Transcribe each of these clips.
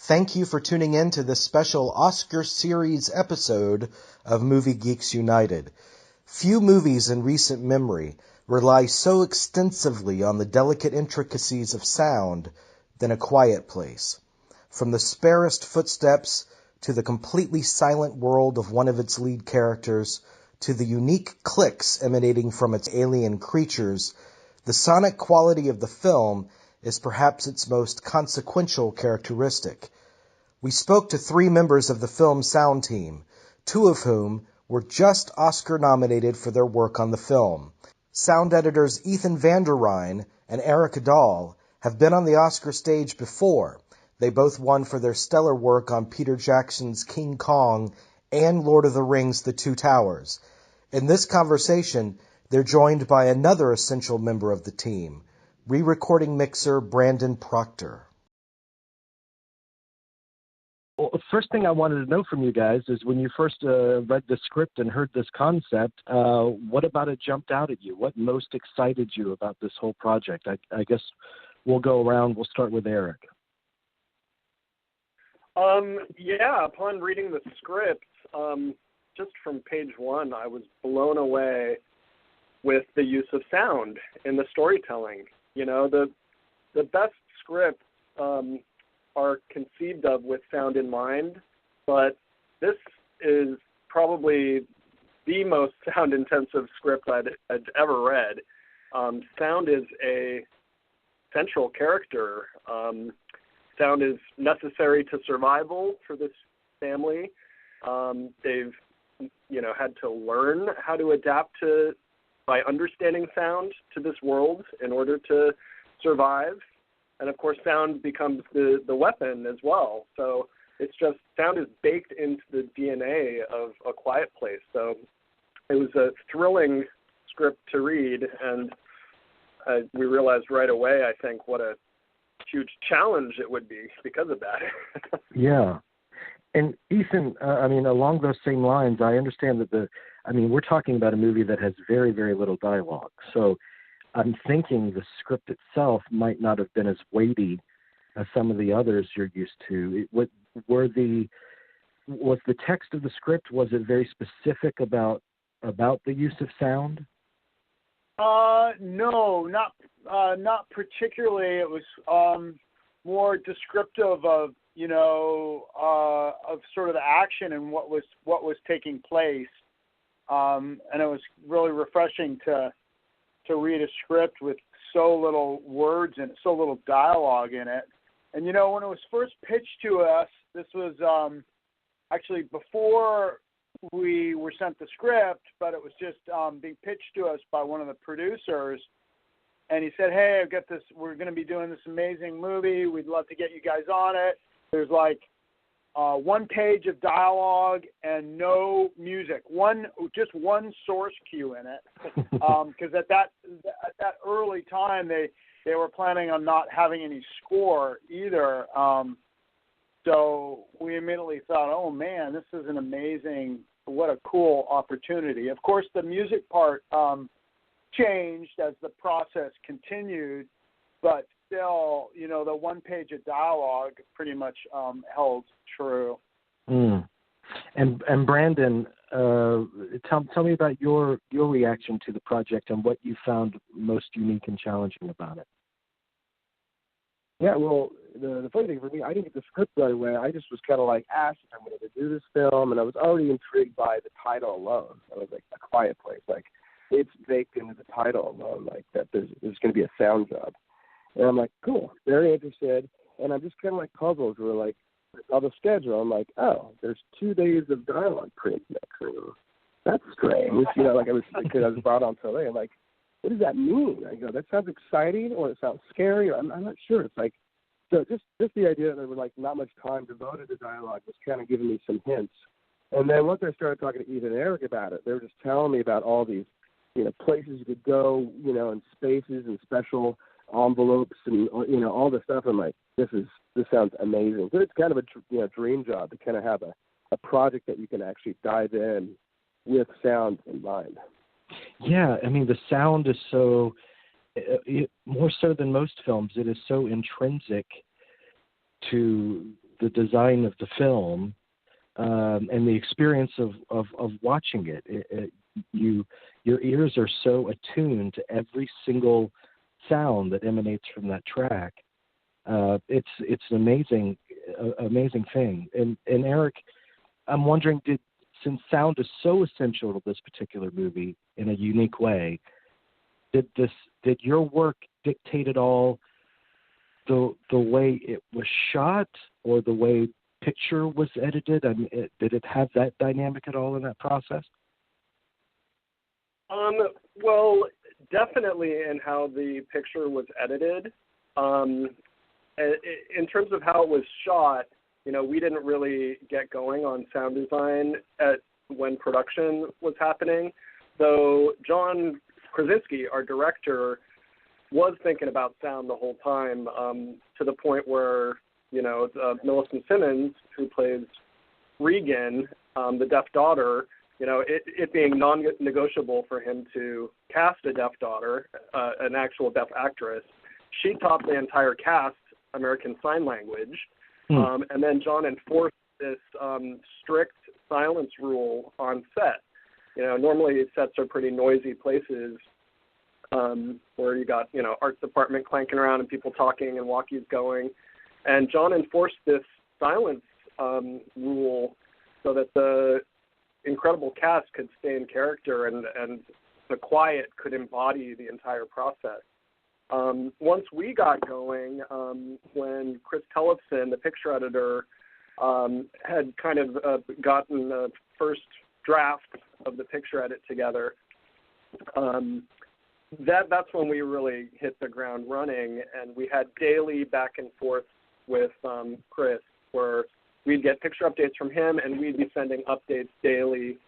Thank you for tuning in to this special Oscar series episode of Movie Geeks United. Few movies in recent memory rely so extensively on the delicate intricacies of sound than A Quiet Place. From the sparest footsteps to the completely silent world of one of its lead characters to the unique clicks emanating from its alien creatures, the sonic quality of the film is perhaps its most consequential characteristic. We spoke to 3 members of the film's sound team, 2 of whom were just Oscar-nominated for their work on the film. Sound editors Ethan Van der Ryn and Erik Aadahl have been on the Oscar stage before. They both won for their stellar work on Peter Jackson's King Kong and Lord of the Rings: The Two Towers. In this conversation, they're joined by another essential member of the team, re-recording mixer Brandon Proctor. Well, the first thing I wanted to know from you guys is when you first read the script and heard this concept, what about it jumped out at you? What most excited you about this whole project? I guess we'll go around. We'll start with Erik. Upon reading the script, just from page 1, I was blown away with the use of sound in the storytelling. You know, the best scripts are conceived of with sound in mind, but this is probably the most sound-intensive script I'd ever read. Sound is a central character. Sound is necessary to survival for this family. They've, had to learn how to adapt by understanding sound to this world in order to survive. And of course, sound becomes the weapon as well. So it's just, sound is baked into the DNA of A Quiet Place. So it was a thrilling script to read, and we realized right away, I think, what a huge challenge it would be because of that. Yeah. And Ethan, along those same lines, I understand that we're talking about a movie that has very, very little dialogue. So I'm thinking the script itself might not have been as weighty as some of the others you're used to. Was the text of the script, was it very specific about the use of sound? No, not particularly. It was more descriptive of of sort of the action and what was taking place. And it was really refreshing to read a script with so little words and so little dialogue in it. And when it was first pitched to us, this was actually before we were sent the script, but it was just being pitched to us by one of the producers. And he said, "Hey, I've got this, we're going to be doing this amazing movie. We'd love to get you guys on it. There's like 1 page of dialogue and no music, just one source cue in it." Because at that early time, they were planning on not having any score either. So we immediately thought, oh man, this is an amazing, what a cool opportunity. Of course, the music part changed as the process continued, but still, the 1 page of dialogue pretty much held true. Mm. And Brandon, tell me about your reaction to the project and what you found most unique and challenging about it. Yeah, well, the funny thing for me, I didn't get the script right away. I just was kind of like asked if I'm going to do this film, and I was already intrigued by the title alone. I was like, A Quiet Place. Like, it's baked into the title alone, like that there's going to be a sound job. And I'm like, cool, very interested. And I'm just kind of like puzzled. We're like, on the schedule, I'm like, oh, there's 2 days of dialogue print next. That's strange. Because I was brought on so late. I'm like, what does that mean? I go, that sounds exciting, or it sounds scary. I'm not sure. It's like, so just the idea that there was like not much time devoted to dialogue was kind of giving me some hints. And then once I started talking to Ethan and Erik about it, they were just telling me about all these, places you could go, and spaces and special envelopes and all this stuff. I'm like, this sounds amazing. So it's kind of a dream job to kind of have a project that you can actually dive in with sound in mind. Yeah, the sound is so more so than most films. It is so intrinsic to the design of the film and the experience of watching it. Your ears are so attuned to every single sound that emanates from that track. It's an amazing thing. And Erik, I'm wondering, since sound is so essential to this particular movie in a unique way, did your work dictate at all the way it was shot or the way picture was edited? I mean, did it have that dynamic at all in that process? Well, definitely in how the picture was edited. In terms of how it was shot, we didn't really get going on sound design when production was happening, though John Krasinski, our director, was thinking about sound the whole time, to the point where, Millicent Simmons, who plays Regan, the deaf daughter, it being non-negotiable for him to cast a deaf daughter, an actual deaf actress, she taught the entire cast American Sign Language, and then John enforced this strict silence rule on set. Normally sets are pretty noisy places, where you got, arts department clanking around and people talking and walkies going. And John enforced this silence rule so that the incredible cast could stay in character and the quiet could embody the entire process. Once we got going, when Chris Tellefson, the picture editor, had kind of gotten the first draft of the picture edit together, that's when we really hit the ground running, and we had daily back and forth with Chris, where we'd get picture updates from him, and we'd be sending updates daily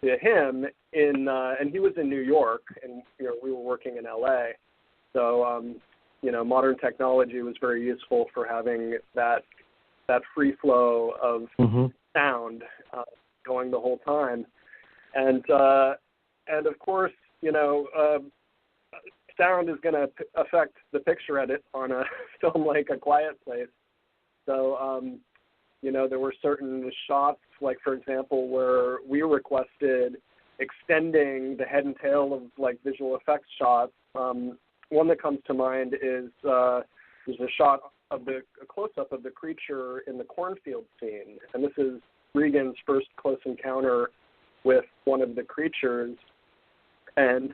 to him. And he was in New York, and we were working in LA. So modern technology was very useful for having that free flow of sound going the whole time, and of course, sound is going to affect the picture edit on a film like A Quiet Place. So, there were certain shots, like, for example, where we requested extending the head and tail of, like, visual effects shots. One that comes to mind is there's a shot of a close-up of the creature in the cornfield scene. And this is Regan's first close encounter with one of the creatures. And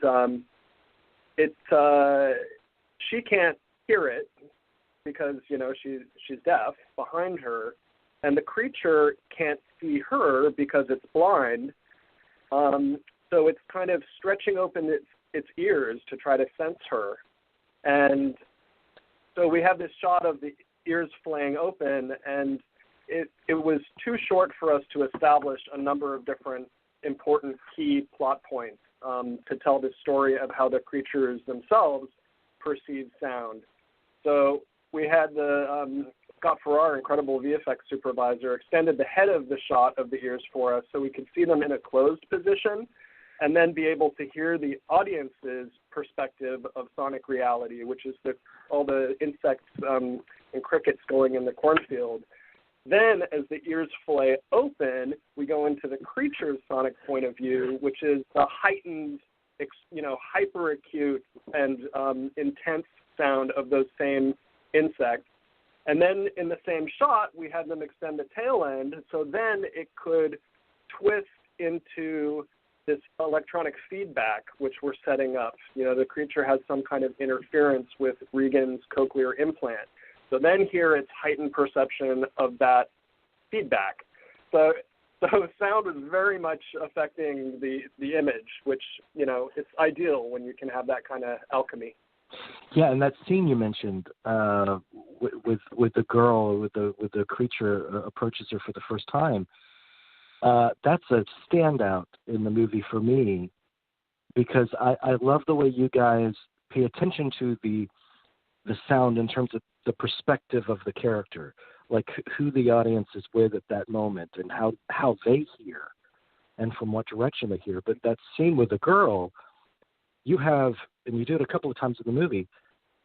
she can't hear it because, she's deaf behind her, and the creature can't see her because it's blind. So it's kind of stretching open its ears to try to sense her. And so we have this shot of the ears flaying open, and it was too short for us to establish a number of different important key plot points to tell the story of how the creatures themselves perceive sound. So we had Scott Farrar, incredible VFX supervisor, extended the head of the shot of the ears for us so we could see them in a closed position and then be able to hear the audience's perspective of sonic reality, which is all the insects and crickets going in the cornfield. Then, as the ears flay open, we go into the creature's sonic point of view, which is the heightened, hyper acute and intense sound of those same insects. And then in the same shot, we had them extend the tail end, so then it could twist into this electronic feedback, which we're setting up. The creature has some kind of interference with Regan's cochlear implant. So then here it's heightened perception of that feedback. So sound is very much affecting the image, which, it's ideal when you can have that kind of alchemy. Yeah, and that scene you mentioned with the girl, with the creature approaches her for the first time, that's a standout in the movie for me, because I love the way you guys pay attention to the sound in terms of the perspective of the character, like who the audience is with at that moment and how they hear and from what direction they hear. But that scene with the girl, you have, and you do it a couple of times in the movie,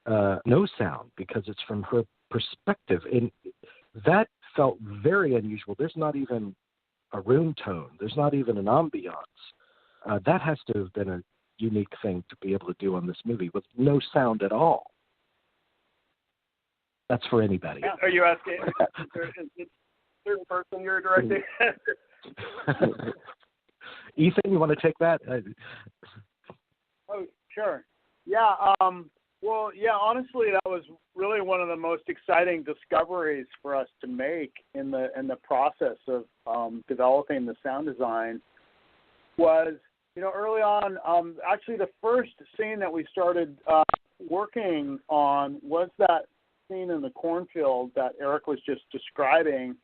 no sound because it's from her perspective. And that felt very unusual. There's not even a room tone. There's not even an ambiance. That has to have been a unique thing to be able to do on this movie with no sound at all. That's for anybody. Are you asking? Is it a certain person you're directing? Ethan, you want to take that? Oh, sure. Yeah. Well, yeah. Honestly, that was really one of the most exciting discoveries for us to make in the process of developing the sound design. Was, early on. Actually, the first scene that we started working on was that scene in the cornfield that Erik was just describing.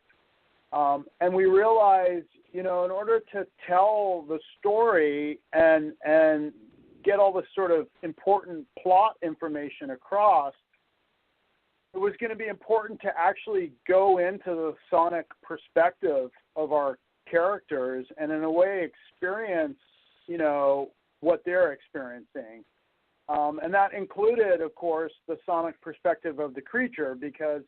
And we realized, in order to tell the story and get all this sort of important plot information across, it was going to be important to actually go into the sonic perspective of our characters and in a way experience, what they're experiencing. And that included, of course, the sonic perspective of the creature because,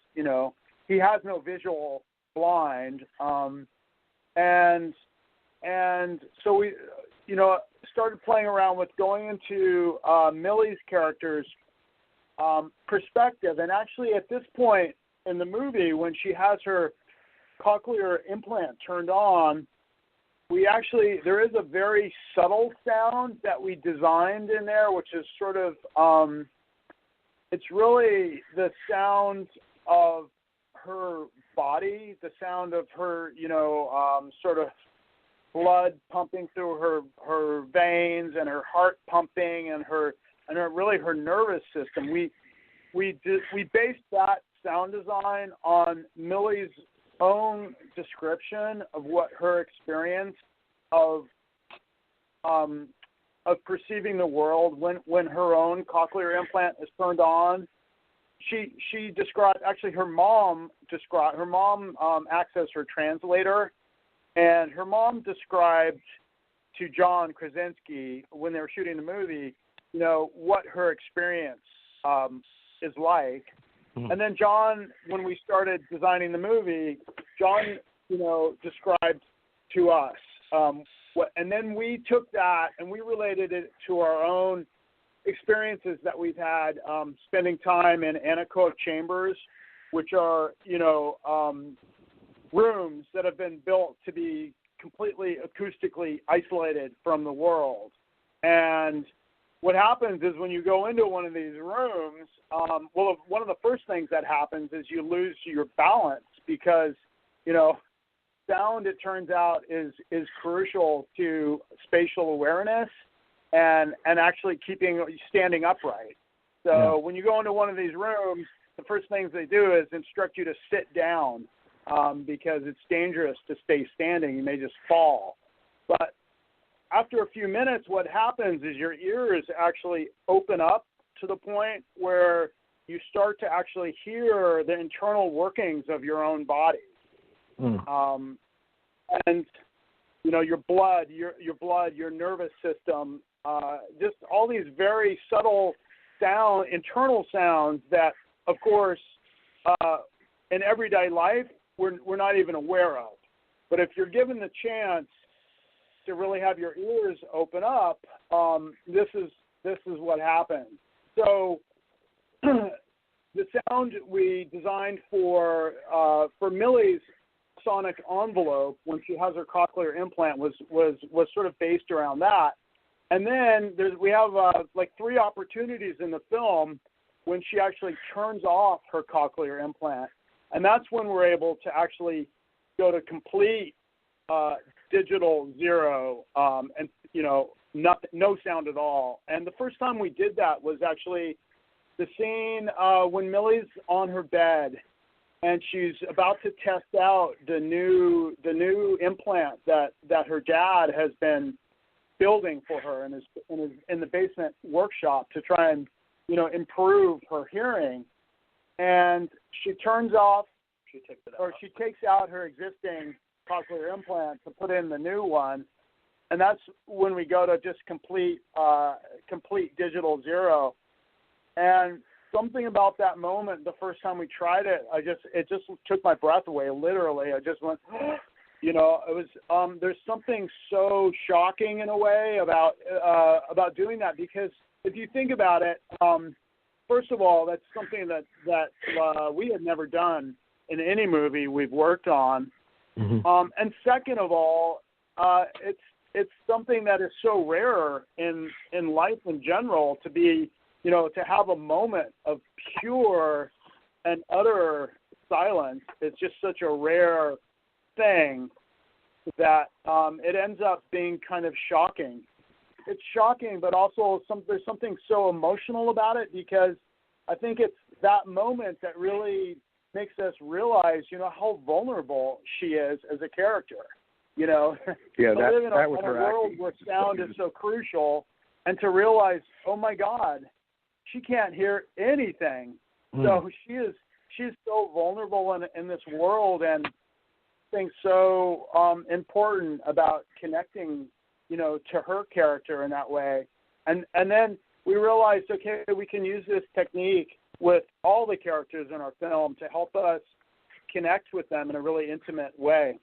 he has no visual blind. And so we, started playing around with going into Millie's character's perspective. And actually at this point in the movie, when she has her cochlear implant turned on, there is a very subtle sound that we designed in there, which is sort of, it's really the sound of her body, the sound of her, sort of blood pumping through her veins and her heart pumping and her nervous system. We based that sound design on Millie's own description of what her experience of perceiving the world when her own cochlear implant is turned on. She described, actually her mom acts as her translator, and her mom described to John Krasinski when they were shooting the movie, what her experience is like. Mm-hmm. And then John, when we started designing the movie, John, described to us and then we took that and we related it to our own experiences that we've had spending time in anechoic chambers, which are, rooms that have been built to be completely acoustically isolated from the world. And what happens is when you go into one of these rooms, one of the first things that happens is you lose your balance because, sound, it turns out, is crucial to spatial awareness and actually standing upright. So when you go into one of these rooms, the first things they do is instruct you to sit down because it's dangerous to stay standing. You may just fall. But after a few minutes, what happens is your ears actually open up to the point where you start to actually hear the internal workings of your own body. And, your blood, your nervous system, just all these very subtle internal sounds that, of course, in everyday life, we're not even aware of. But if you're given the chance to really have your ears open up, this is what happens. So the sound we designed for Millie's sonic envelope when she has her cochlear implant was sort of based around that. And then we have like 3 opportunities in the film when she actually turns off her cochlear implant. And that's when we're able to actually go to complete digital zero and, no sound at all. And the first time we did that was actually the scene when Millie's on her bed and she's about to test out the new implant that her dad has been building for her in the basement workshop to try and improve her hearing. And she turns off, she takes out her existing cochlear implant to put in the new one, and that's when we go to just complete digital zero. And something about that moment. The first time we tried it, it just took my breath away. Literally, I just went. You know, it was. There's something so shocking in a way about doing that, because if you think about it, first of all, that's something that we had never done in any movie we've worked on, and second of all, it's something that is so rare in life in general to be, you know, to have a moment of pure and utter silence. It's just such a rare thing that it ends up being kind of shocking. It's shocking, but also there's something so emotional about it, because I think it's that moment that really makes us realize, you know, how vulnerable she is as a character. You know, yeah, to live in a her world acting. where sound is so crucial, and to realize, oh my God, she can't hear anything. So she's so vulnerable in this world, and things so important about connecting, you know, to her character in that way. And then we realized, okay, we can use this technique with all the characters in our film to help us connect with them in a really intimate way.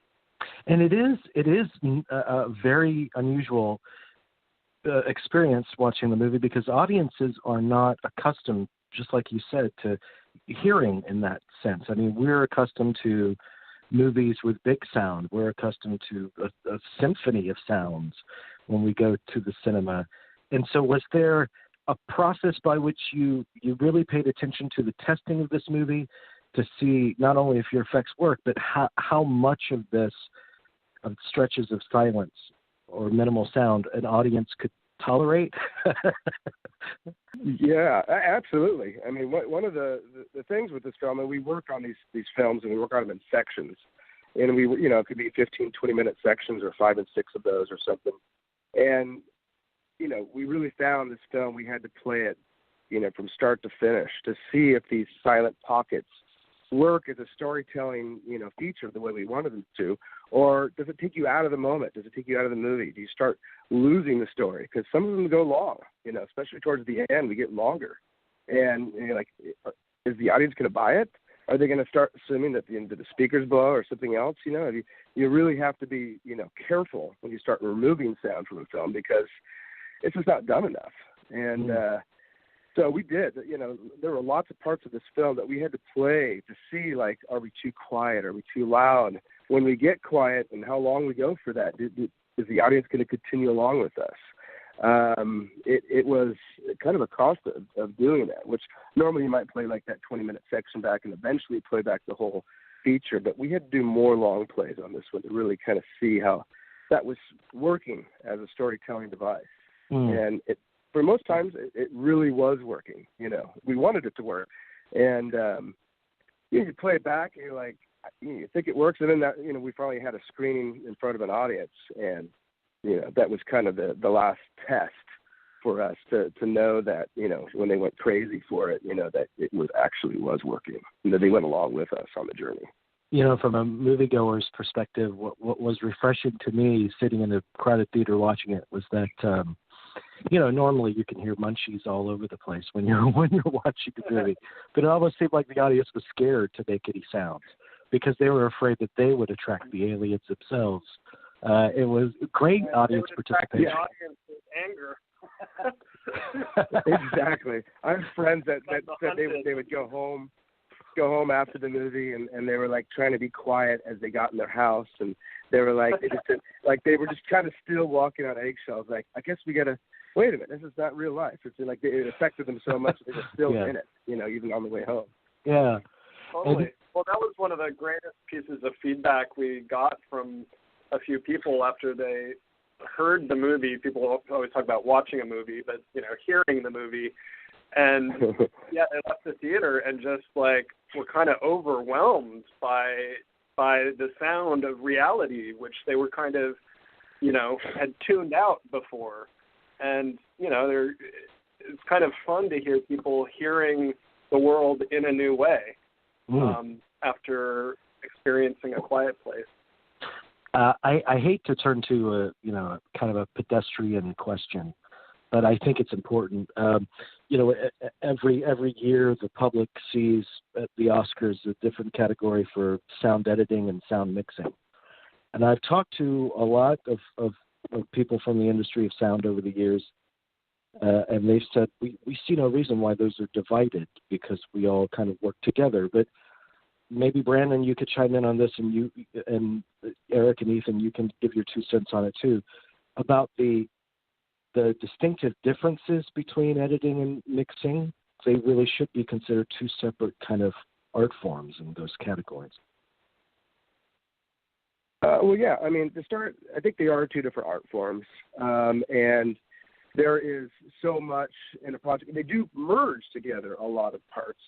And it is a very unusual experience watching the movie, because audiences are not accustomed, just like you said, to hearing in that sense. I mean, we're accustomed to movies with big sound. We're accustomed to a symphony of sounds when we go to the cinema. And so was there a process by which you really paid attention to the testing of this movie to see not only if your effects work, but how much of this stretches of silence or minimal sound an audience could tolerate? Yeah, absolutely. I mean, one of the things with this film, and we work on these films, and we work on them in sections, and we, you know, it could be 15, 20-minute sections or 5 and 6 of those or something. And, you know, we really found this film, we had to play it, you know, from start to finish to see if these silent pockets work as a storytelling, you know, feature the way we wanted them to, or does it take you out of the moment? Does it take you out of the movie? Do you start losing the story? Because some of them go long, you know, especially towards the end, we get longer. And you're like, is the audience going to buy it? Are they going to start assuming that the speakers blow or something else? You know, you really have to be, you know, careful when you start removing sound from a film, because it's just not done enough. And so we did, you know, there were lots of parts of this film that we had to play to see, like, are we too quiet? Are we too loud? When we get quiet, and how long we go for that, is the audience going to continue along with us? It was kind of a cost of doing that, which normally you might play like that 20-minute section back and eventually play back the whole feature. But we had to do more long plays on this one to really kind of see how that was working as a storytelling device. And for most times, it really was working. You know, we wanted it to work. And you play it back, and you're like, you think it works, and then that, you know, we finally had a screening in front of an audience, and you know, that was kind of the last test for us to know that, you know, when they went crazy for it, you know, that it was working, and that they went along with us on the journey. You know, from a moviegoer's perspective, what was refreshing to me sitting in a crowded theater watching it was that, you know, normally you can hear munchies all over the place when you're watching the movie, but it almost seemed like the audience was scared to make any sounds because they were afraid that they would attract the aliens themselves. It was great audience participation. The audience's anger. Exactly. I have friends that said they would go home after the movie, and they were like trying to be quiet as they got in their house, and they were like they were just kind of still walking on eggshells. Like, I guess we gotta wait a minute. This is not real life. It's like it affected them so much that they were still in it. You know, even on the way home. Yeah. Totally. Well, that was one of the greatest pieces of feedback we got from a few people after they heard the movie. People always talk about watching a movie, but, you know, hearing the movie. And, yeah, they left the theater and just, like, were kind of overwhelmed by the sound of reality, which they were kind of, you know, had tuned out before. And, you know, it's kind of fun to hear people hearing the world in a new way after experiencing A Quiet Place. I hate to turn to a kind of a pedestrian question, but I think it's important. Every year the public sees at the Oscars a different category for sound editing and sound mixing. And I've talked to a lot of people from the industry of sound over the years, and they've said we see no reason why those are divided because we all kind of work together. But maybe Brandon, you could chime in on this, and you and Erik and Ethan, you can give your 2 cents on it too, about the distinctive differences between editing and mixing. They really should be considered 2 separate kind of art forms in those categories. Well, yeah. I mean, to start, I think they are 2 different art forms, and there is so much in a project. They do merge together a lot of parts,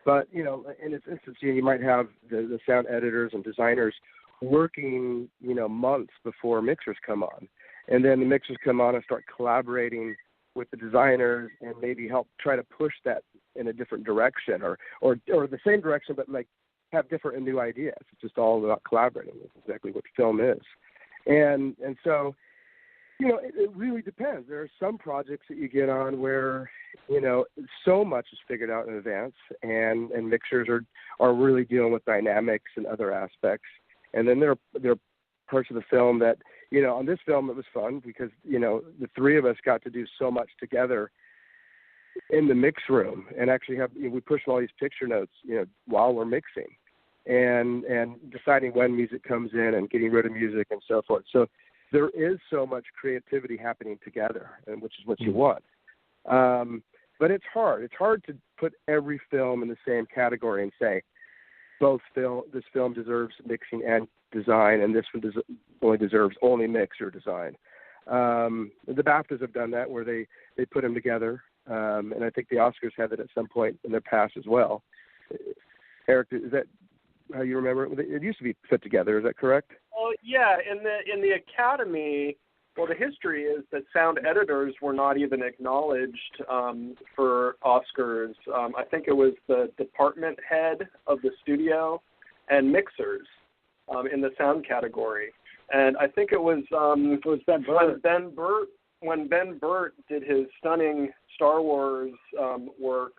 but in this instance, you might have the sound editors and designers working, months before mixers come on, and then the mixers come on and start collaborating with the designers and maybe help try to push that in a different direction, or the same direction, but like have different and new ideas. It's just all about collaborating. That's exactly what film is. And so, it really depends. There are some projects that you get on where, so much is figured out in advance and mixers are really dealing with dynamics and other aspects. And then there are parts of the film that, on this film it was fun because, the 3 of us got to do so much together in the mix room and actually we pushed all these picture notes, while we're mixing and deciding when music comes in and getting rid of music and so forth. So there is so much creativity happening together, and which is what you want. But it's hard. It's hard to put every film in the same category and say, this film deserves mixing and design, and this one only deserves only mix or design. The BAFTAs have done that where they put them together, and I think the Oscars had it at some point in their past as well. Erik, is that how you remember it? It used to be put together. Is that correct? Well, yeah. In the Academy, the history is that sound editors were not even acknowledged for Oscars. I think it was the department head of the studio and mixers in the sound category. And I think it was when Ben Burtt did his stunning Star Wars work,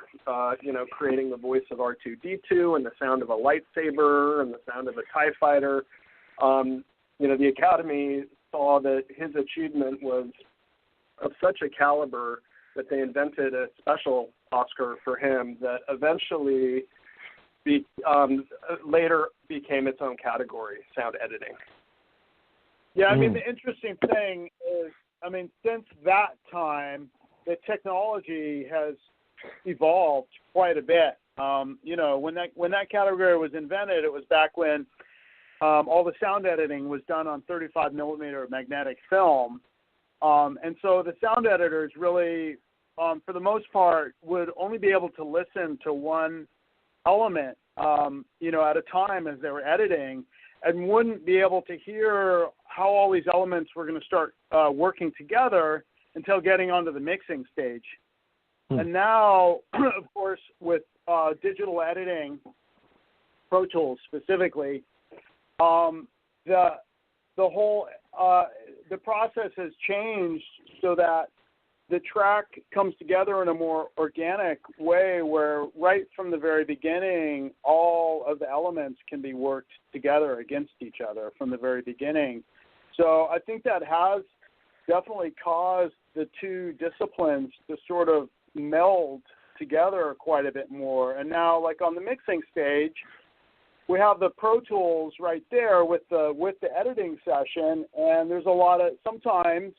creating the voice of R2-D2 and the sound of a lightsaber and the sound of a TIE fighter. The Academy saw that his achievement was of such a caliber that they invented a special Oscar for him that eventually later became its own category, sound editing. Yeah, I mean, the interesting thing is, since that time, the technology has evolved quite a bit. When that category was invented, it was back when all the sound editing was done on 35 millimeter magnetic film. And so the sound editors really, for the most part, would only be able to listen to one element, at a time as they were editing, and wouldn't be able to hear how all these elements were going to start working together until getting onto the mixing stage. And now, of course, with digital editing, Pro Tools specifically, the whole the process has changed so that the track comes together in a more organic way where right from the very beginning, all of the elements can be worked together against each other from the very beginning. So I think that has definitely caused the 2 disciplines to sort of meld together quite a bit more. And now, like on the mixing stage, we have the Pro Tools right there with the editing session, and there's a lot of sometimes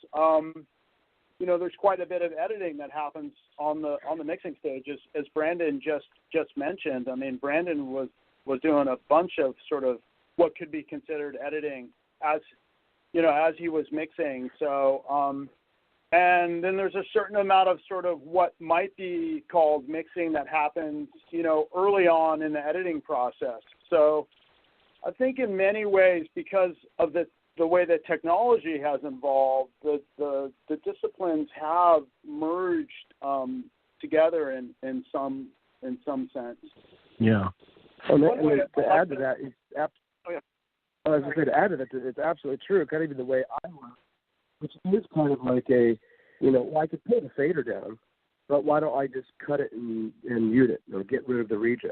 there's quite a bit of editing that happens on the mixing stage, as Brandon just mentioned. I mean, Brandon was doing a bunch of sort of what could be considered editing as he was mixing. So and then there's a certain amount of sort of what might be called mixing that happens, early on in the editing process. So I think in many ways, because of the way that technology has evolved, the disciplines have merged together in some sense. Yeah. To add to that, I was going to add to that, it's absolutely true. Kind of even the way I work, which is kind of like Well, I could pull the fader down, but why don't I just cut it and mute it, or get rid of the regen,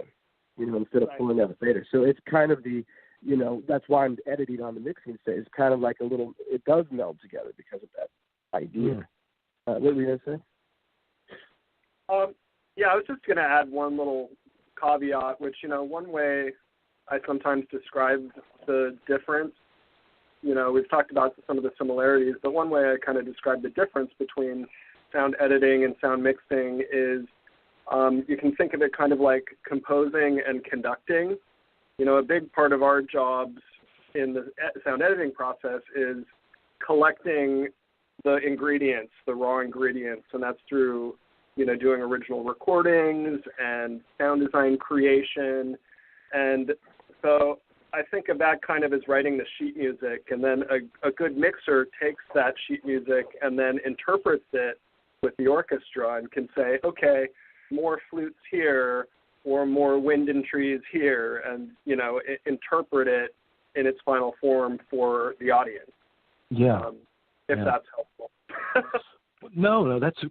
instead of pulling out a fader. So it's kind of the, that's why I'm editing on the mixing stage. It's kind of like it does meld together because of that idea. What were you going to say? Yeah, I was just going to add one little caveat, which, one way I sometimes describe the difference, we've talked about some of the similarities, but one way I kind of describe the difference between sound editing and sound mixing is you can think of it kind of like composing and conducting. A big part of our jobs in the sound editing process is collecting the ingredients, the raw ingredients, and that's through, doing original recordings and sound design creation. And so I think of that kind of as writing the sheet music, and then a good mixer takes that sheet music and then interprets it with the orchestra and can say, okay, more flutes here or more wind and trees here, and, interpret it in its final form for the audience. Yeah. If that's helpful. No, that's a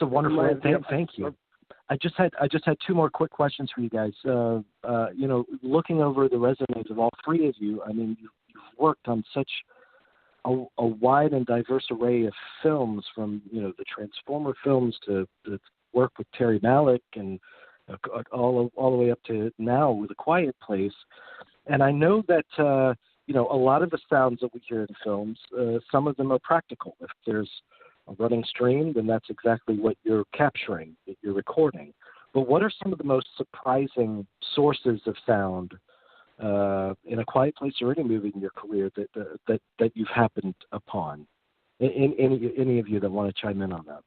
wonderful. Thank you. I just had two more quick questions for you guys. Looking over the resumes of all three of you, I mean, you've worked on such a wide and diverse array of films, from the Transformer films to the work with Terry Malick, and all the way up to now with A Quiet Place. And I know that a lot of the sounds that we hear in films, some of them are practical. If there's a running stream, then that's exactly what you're capturing, that you're recording. But what are some of the most surprising sources of sound in A Quiet Place or any movie in your career that you've happened upon? Any of you that want to chime in on that?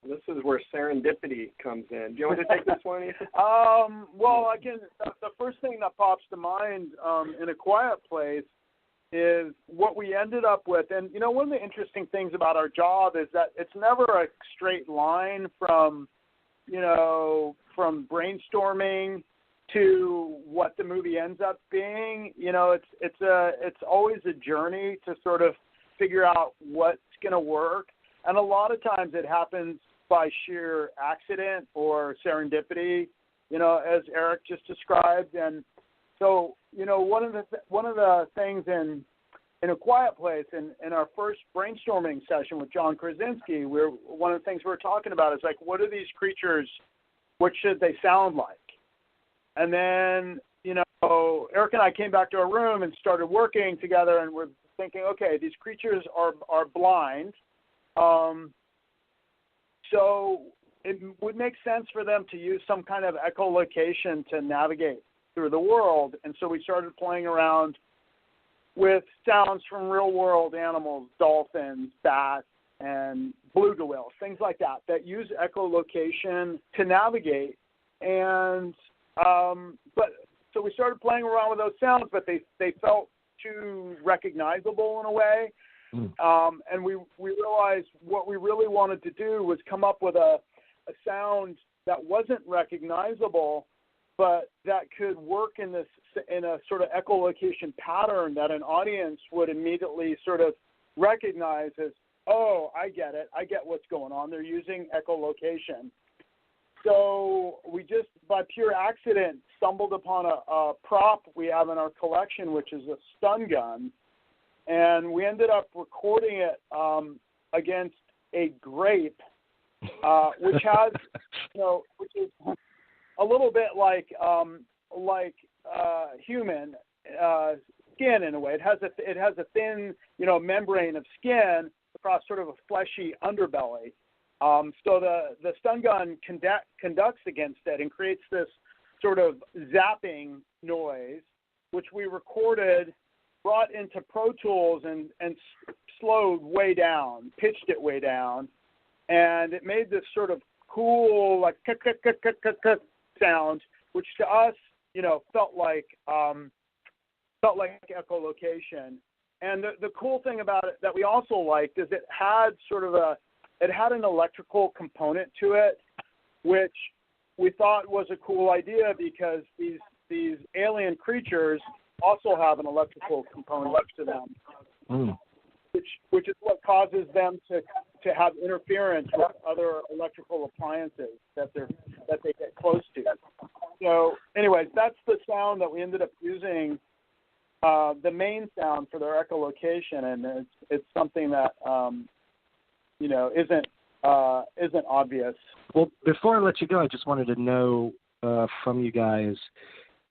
This is where serendipity comes in. Do you want me to take this one, Ethan? Well, again, the first thing that pops to mind in A Quiet Place is what we ended up with. And, one of the interesting things about our job is that it's never a straight line from brainstorming to what the movie ends up being. It's always a journey to sort of figure out what's going to work. And a lot of times it happens by sheer accident or serendipity, as Erik just described. And so, one of the things in A Quiet Place, in our first brainstorming session with John Krasinski, one of the things we were talking about is, like, what are these creatures, what should they sound like? And then, Erik and I came back to our room and started working together, and we're thinking, okay, these creatures are blind. So it would make sense for them to use some kind of echolocation to navigate through the world. And so we started playing around with sounds from real world animals, dolphins, bats, and beluga whales, things like that use echolocation to navigate. And so we started playing around with those sounds, but they felt too recognizable in a way. And we realized what we really wanted to do was come up with a sound that wasn't recognizable, but that could work in a sort of echolocation pattern that an audience would immediately sort of recognize as, oh, I get it. I get what's going on. They're using echolocation. So we just, by pure accident, stumbled upon a prop we have in our collection, which is a stun gun. And we ended up recording it against a grape, which has, which is a little bit like human skin in a way. It has a thin, membrane of skin across sort of a fleshy underbelly. So the stun gun conducts against it and creates this sort of zapping noise, which we recorded, brought into Pro Tools and slowed way down, pitched it way down, and it made this sort of cool, like sound, which to us, felt like echolocation. And the cool thing about it that we also liked is it had an electrical component to it, which we thought was a cool idea because these alien creatures also have an electrical component to them. which is what causes them to have interference with other electrical appliances that they get close to. So, anyways, that's the sound that we ended up using, the main sound for their echolocation, and it's something that isn't obvious. Well, before I let you go, I just wanted to know from you guys,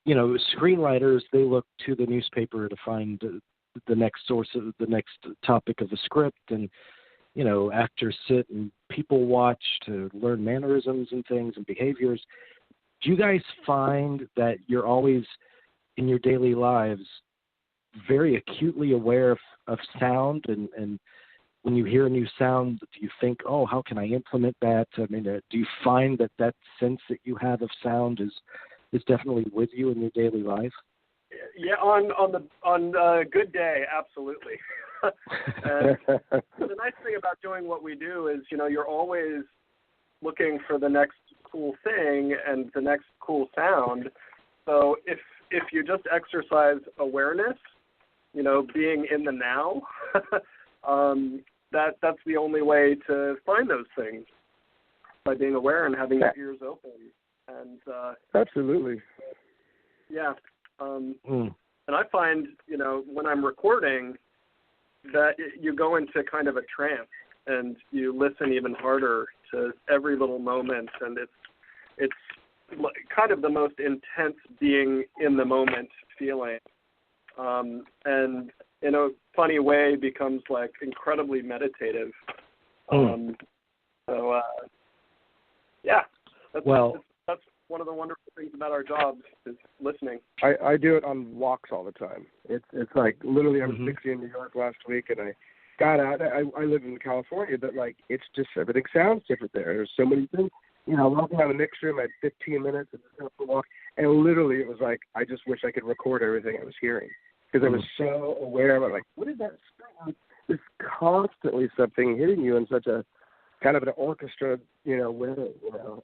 screenwriters, they look to the newspaper to find the next source of the next topic of the script, and actors sit and people watch to learn mannerisms and things and behaviors. Do you guys find that you're always in your daily lives very acutely aware of sound, and when you hear a new sound, do you think, oh, how can I implement that? I mean, do you find that sense that you have of sound is definitely with you in your daily life? Yeah, on a good day, absolutely. And the nice thing about doing what we do is, you're always looking for the next cool thing and the next cool sound. So if you just exercise awareness, being in the now, that's the only way to find those things, by being aware and having your ears open. And absolutely. Yeah. And I find, when I'm recording, that you go into kind of a trance and you listen even harder to every little moment, and it's kind of the most intense being in the moment feeling, and in a funny way becomes like incredibly meditative. Yeah, that's one of the wonderful things about our jobs is listening. I do it on walks all the time. It's like literally I was 60 in New York last week, and I got out. I live in California, but like it's just everything sounds different there. There's so many things. Walking around the mixed room, I had 15 minutes and just a walk, and literally it was like I just wish I could record everything I was hearing because I was so aware of it. Like, what is that? There's constantly something hitting you in such a kind of an orchestra, way,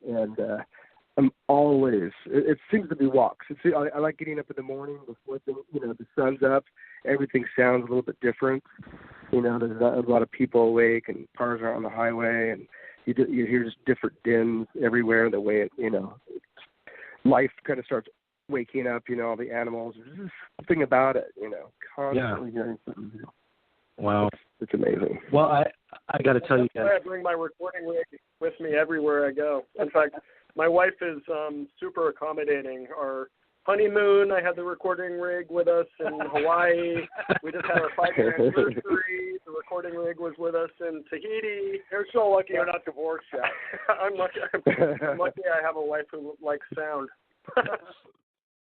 and I'm always. It seems to be walks. I like getting up in the morning before the sun's up. Everything sounds a little bit different. There's a lot of people awake and cars are on the highway, and you hear just different dins everywhere. The way life kind of starts waking up. All the animals. There's just something about it. Constantly hearing something new. Wow, it's amazing. Well, I got to tell you guys. I bring my recording rig with me everywhere I go. In fact, my wife is super accommodating. Our honeymoon, I had the recording rig with us in Hawaii. We just had our 5-year anniversary. The recording rig was with us in Tahiti. You're so lucky you're not divorced yet. I'm lucky. I'm lucky I have a wife who likes sound.